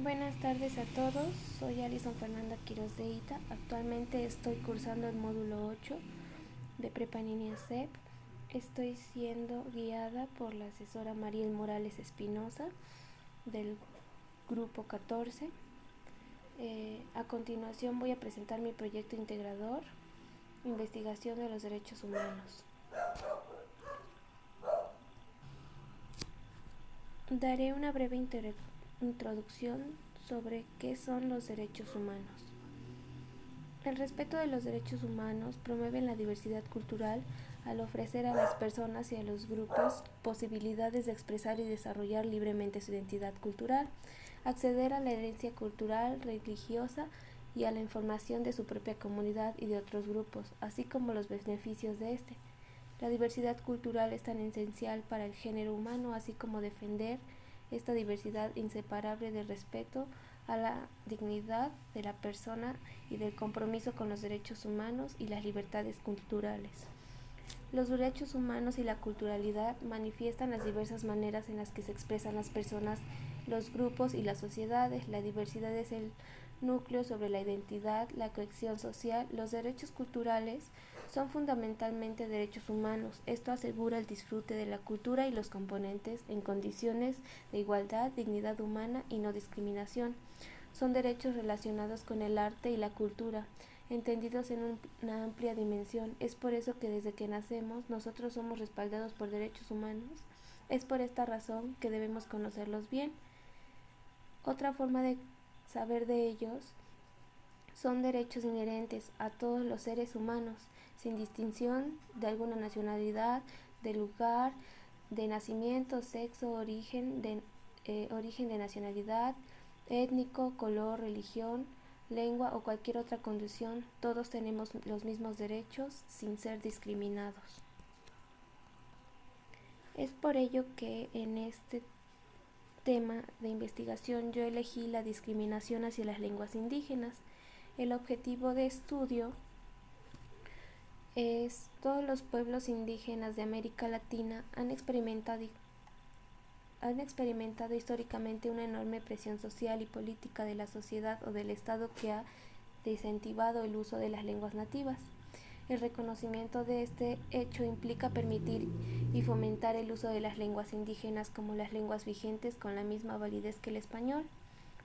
Buenas tardes a todos, soy Alison Fernanda Quiroz de Ita. Actualmente estoy cursando el módulo 8 de Prepa Niña CEP. Estoy siendo guiada por la asesora Mariel Morales Espinosa del grupo 14. A continuación voy a presentar mi proyecto integrador, investigación de los derechos humanos. Daré una breve introducción sobre qué son los derechos humanos. El respeto de los derechos humanos promueve la diversidad cultural al ofrecer a las personas y a los grupos posibilidades de expresar y desarrollar libremente su identidad cultural, acceder a la herencia cultural, religiosa y a la información de su propia comunidad y de otros grupos, así como los beneficios de este. La diversidad cultural es tan esencial para el género humano, así como defender esta diversidad inseparable del respeto a la dignidad de la persona y del compromiso con los derechos humanos y las libertades culturales. Los derechos humanos y la culturalidad manifiestan las diversas maneras en las que se expresan las personas, los grupos y las sociedades. La diversidad es el núcleo sobre la identidad, la cohesión social. Los derechos culturales son fundamentalmente derechos humanos. Esto asegura el disfrute de la cultura y los componentes en condiciones de igualdad, dignidad humana y no discriminación. Son derechos relacionados con el arte y la cultura, entendidos en una amplia dimensión. Es por eso que desde que nacemos nosotros somos respaldados por derechos humanos. Es por esta razón que debemos conocerlos bien. Otra forma de saber de ellos son derechos inherentes a todos los seres humanos, sin distinción de alguna nacionalidad, de lugar, de nacimiento, sexo, origen de nacionalidad, étnico, color, religión, lengua o cualquier otra condición. Todos tenemos los mismos derechos sin ser discriminados. Es por ello que en este tema de investigación yo elegí la discriminación hacia las lenguas indígenas. El objetivo de estudio es todos los pueblos indígenas de América Latina han experimentado históricamente una enorme presión social y política de la sociedad o del Estado que ha desincentivado el uso de las lenguas nativas. El reconocimiento de este hecho implica permitir y fomentar el uso de las lenguas indígenas como las lenguas vigentes con la misma validez que el español,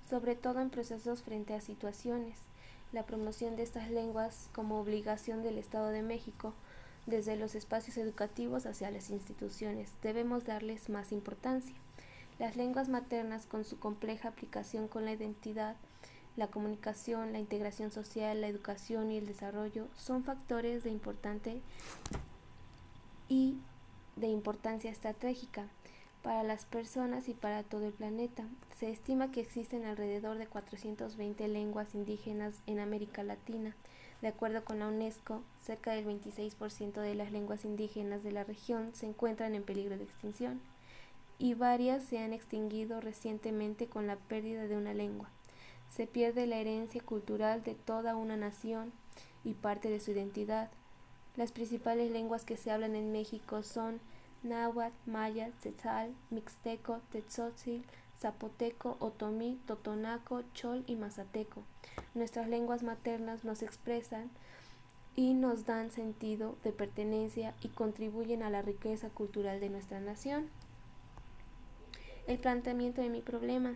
sobre todo en procesos frente a situaciones. La promoción de estas lenguas como obligación del Estado de México, desde los espacios educativos hacia las instituciones. Debemos darles más importancia. Las lenguas maternas, con su compleja aplicación con la identidad, la comunicación, la integración social, la educación y el desarrollo, son factores de importancia estratégica para las personas y para todo el planeta. Se estima que existen alrededor de 420 lenguas indígenas en América Latina. De acuerdo con la UNESCO, cerca del 26% de las lenguas indígenas de la región se encuentran en peligro de extinción, y varias se han extinguido recientemente con la pérdida de una lengua. Se pierde la herencia cultural de toda una nación y parte de su identidad. Las principales lenguas que se hablan en México son náhuatl, maya, tzotzil, mixteco, tetzcotzil, zapoteco, otomí, totonaco, chol y mazateco. Nuestras lenguas maternas nos expresan y nos dan sentido de pertenencia y contribuyen a la riqueza cultural de nuestra nación. El planteamiento de mi problema.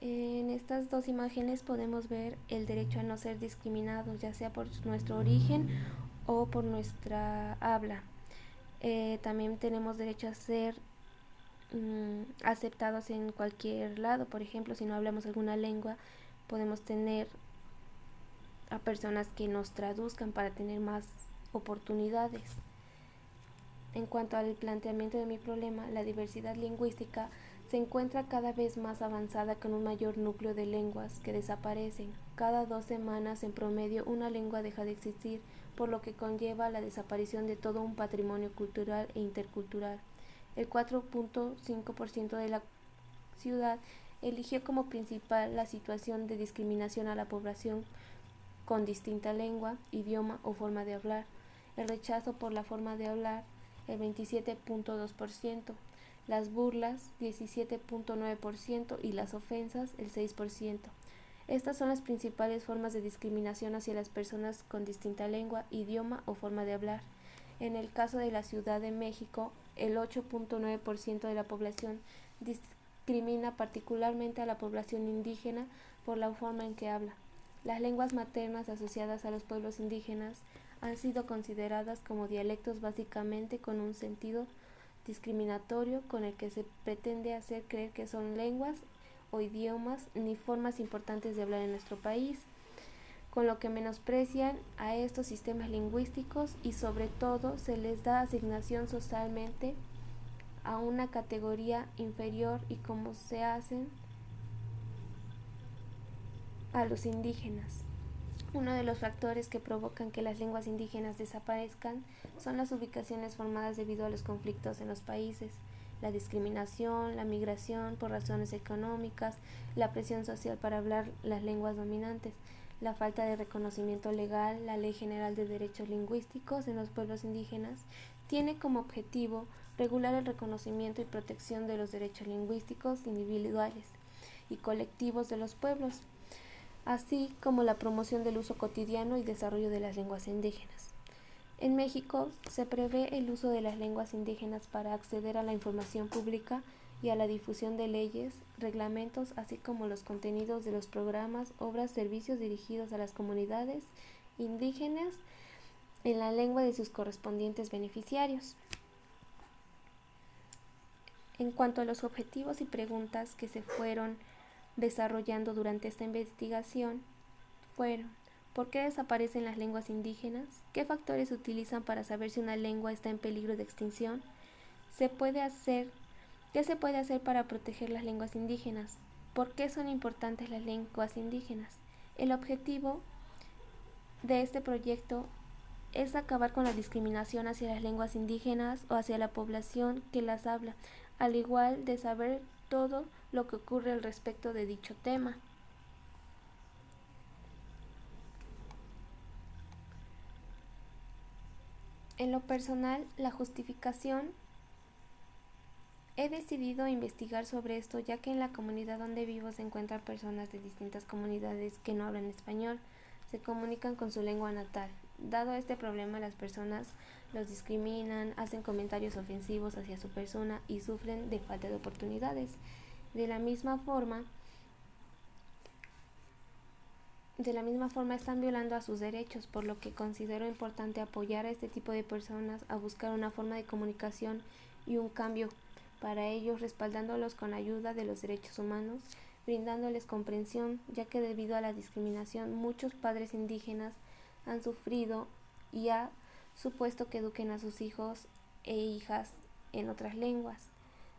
En estas dos imágenes podemos ver el derecho a no ser discriminados, ya sea por nuestro origen o por nuestra habla. También tenemos derecho a ser aceptados en cualquier lado. Por ejemplo, si no hablamos alguna lengua, podemos tener a personas que nos traduzcan para tener más oportunidades. En cuanto al planteamiento de mi problema, la diversidad lingüística se encuentra cada vez más avanzada con un mayor núcleo de lenguas que desaparecen. Cada 2 semanas en promedio una lengua deja de existir, por lo que conlleva la desaparición de todo un patrimonio cultural e intercultural. El 4.5% de la ciudad eligió como principal la situación de discriminación a la población con distinta lengua, idioma o forma de hablar. El rechazo por la forma de hablar, el 27.2%. las burlas 17.9% y las ofensas el 6%. Estas son las principales formas de discriminación hacia las personas con distinta lengua, idioma o forma de hablar. En el caso de la Ciudad de México, el 8.9% de la población discrimina particularmente a la población indígena por la forma en que habla. Las lenguas maternas asociadas a los pueblos indígenas han sido consideradas como dialectos básicamente con un sentido discriminatorio con el que se pretende hacer creer que son lenguas o idiomas ni formas importantes de hablar en nuestro país, con lo que menosprecian a estos sistemas lingüísticos y sobre todo se les da asignación socialmente a una categoría inferior y como se hacen a los indígenas. Uno de los factores que provocan que las lenguas indígenas desaparezcan son las ubicaciones formadas debido a los conflictos en los países, la discriminación, la migración por razones económicas, la presión social para hablar las lenguas dominantes, la falta de reconocimiento legal. La Ley General de Derechos Lingüísticos en los pueblos indígenas tiene como objetivo regular el reconocimiento y protección de los derechos lingüísticos individuales y colectivos de los pueblos, así como la promoción del uso cotidiano y desarrollo de las lenguas indígenas. En México se prevé el uso de las lenguas indígenas para acceder a la información pública y a la difusión de leyes, reglamentos, así como los contenidos de los programas, obras, servicios dirigidos a las comunidades indígenas en la lengua de sus correspondientes beneficiarios. En cuanto a los objetivos y preguntas que se fueron desarrollando durante esta investigación fueron: ¿por qué desaparecen las lenguas indígenas? ¿Qué factores se utilizan para saber si una lengua está en peligro de extinción? ¿Qué se puede hacer para proteger las lenguas indígenas? ¿Por qué son importantes las lenguas indígenas? El objetivo de este proyecto es acabar con la discriminación hacia las lenguas indígenas o hacia la población que las habla, al igual de saber todo lo que ocurre al respecto de dicho tema. En lo personal, la justificación, he decidido investigar sobre esto ya que en la comunidad donde vivo se encuentran personas de distintas comunidades que no hablan español, se comunican con su lengua natal. Dado este problema, las personas los discriminan, hacen comentarios ofensivos hacia su persona y sufren de falta de oportunidades. De la misma forma están violando a sus derechos, por lo que considero importante apoyar a este tipo de personas a buscar una forma de comunicación y un cambio para ellos, respaldándolos con ayuda de los derechos humanos, brindándoles comprensión, ya que debido a la discriminación muchos padres indígenas han sufrido y ha supuesto que eduquen a sus hijos e hijas en otras lenguas.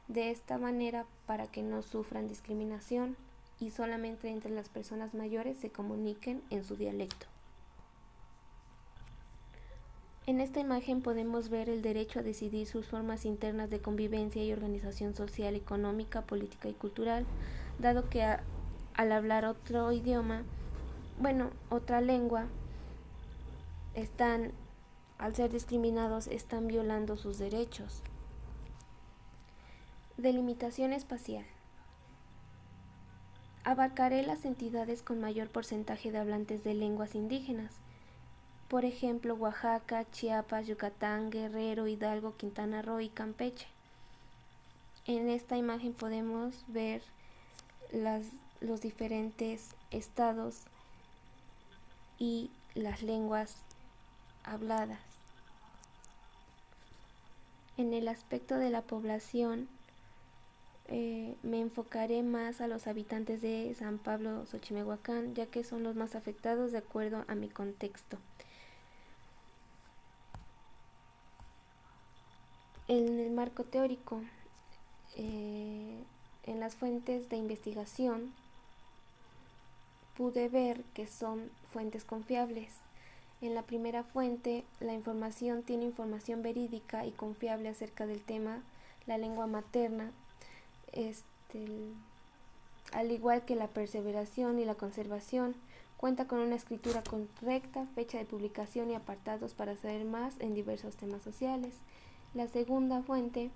De esta manera, para que no sufran discriminación y solamente entre las personas mayores se comuniquen en su dialecto. En esta imagen podemos ver el derecho a decidir sus formas internas de convivencia y organización social, económica, política y cultural, dado que al hablar otro idioma, otra lengua, al ser discriminados, están violando sus derechos. Delimitación espacial. Abarcaré las entidades con mayor porcentaje de hablantes de lenguas indígenas. Por ejemplo, Oaxaca, Chiapas, Yucatán, Guerrero, Hidalgo, Quintana Roo y Campeche. En esta imagen podemos ver los diferentes estados y las lenguas habladas. En el aspecto de la población, me enfocaré más a los habitantes de San Pablo Xochimehuacán, ya que son los más afectados de acuerdo a mi contexto. En el marco teórico, en las fuentes de investigación pude ver que son fuentes confiables. En la primera fuente, la información tiene información verídica y confiable acerca del tema, la lengua materna, al igual que la perseveración y la conservación. Cuenta con una escritura correcta, fecha de publicación y apartados para saber más en diversos temas sociales. La segunda fuente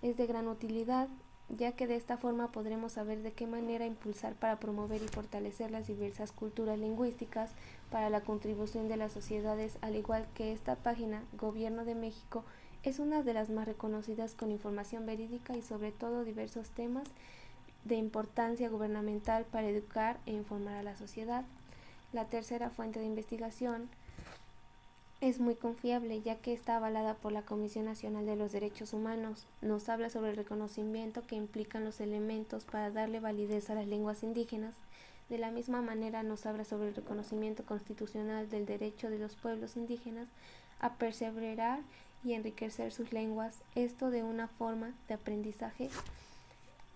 es de gran utilidad, ya que de esta forma podremos saber de qué manera impulsar para promover y fortalecer las diversas culturas lingüísticas para la contribución de las sociedades, al igual que esta página, Gobierno de México, es una de las más reconocidas con información verídica y sobre todo diversos temas de importancia gubernamental para educar e informar a la sociedad. La tercera fuente de investigación es muy confiable, ya que está avalada por la Comisión Nacional de los Derechos Humanos. Nos habla sobre el reconocimiento que implican los elementos para darle validez a las lenguas indígenas. De la misma manera nos habla sobre el reconocimiento constitucional del derecho de los pueblos indígenas a perseverar y enriquecer sus lenguas, esto de una forma de aprendizaje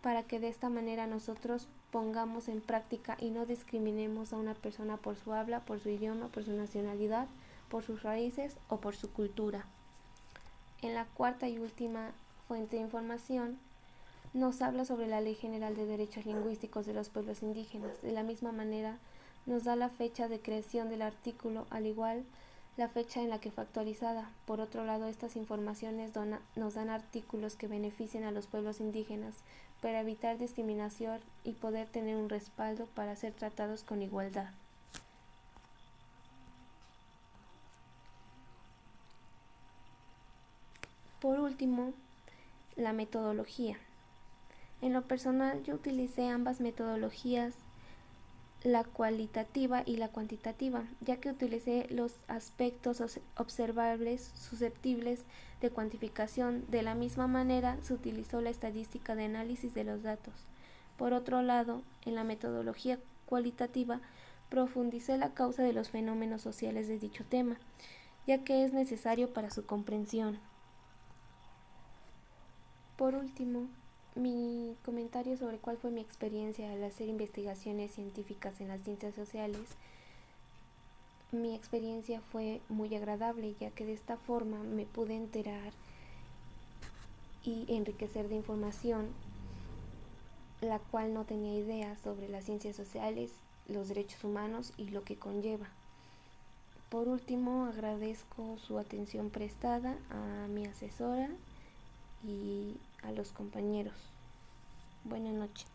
para que de esta manera nosotros pongamos en práctica y no discriminemos a una persona por su habla, por su idioma, por su nacionalidad, por sus raíces o por su cultura. En la cuarta y última fuente de información nos habla sobre la Ley General de Derechos Lingüísticos de los Pueblos Indígenas. De la misma manera nos da la fecha de creación del artículo, al igual la fecha en la que fue actualizada. Por otro lado, estas informaciones nos dan artículos que beneficien a los pueblos indígenas para evitar discriminación y poder tener un respaldo para ser tratados con igualdad. Por último, la metodología. En lo personal, yo utilicé ambas metodologías, la cualitativa y la cuantitativa, ya que utilicé los aspectos observables susceptibles de cuantificación. De la misma manera, se utilizó la estadística de análisis de los datos. Por otro lado, en la metodología cualitativa, profundicé la causa de los fenómenos sociales de dicho tema, ya que es necesario para su comprensión. Por último, mi comentario sobre cuál fue mi experiencia al hacer investigaciones científicas en las ciencias sociales. Mi experiencia fue muy agradable, ya que de esta forma me pude enterar y enriquecer de información, la cual no tenía idea sobre las ciencias sociales, los derechos humanos y lo que conlleva. Por último, agradezco su atención prestada a mi asesora y a los compañeros. Buenas noches.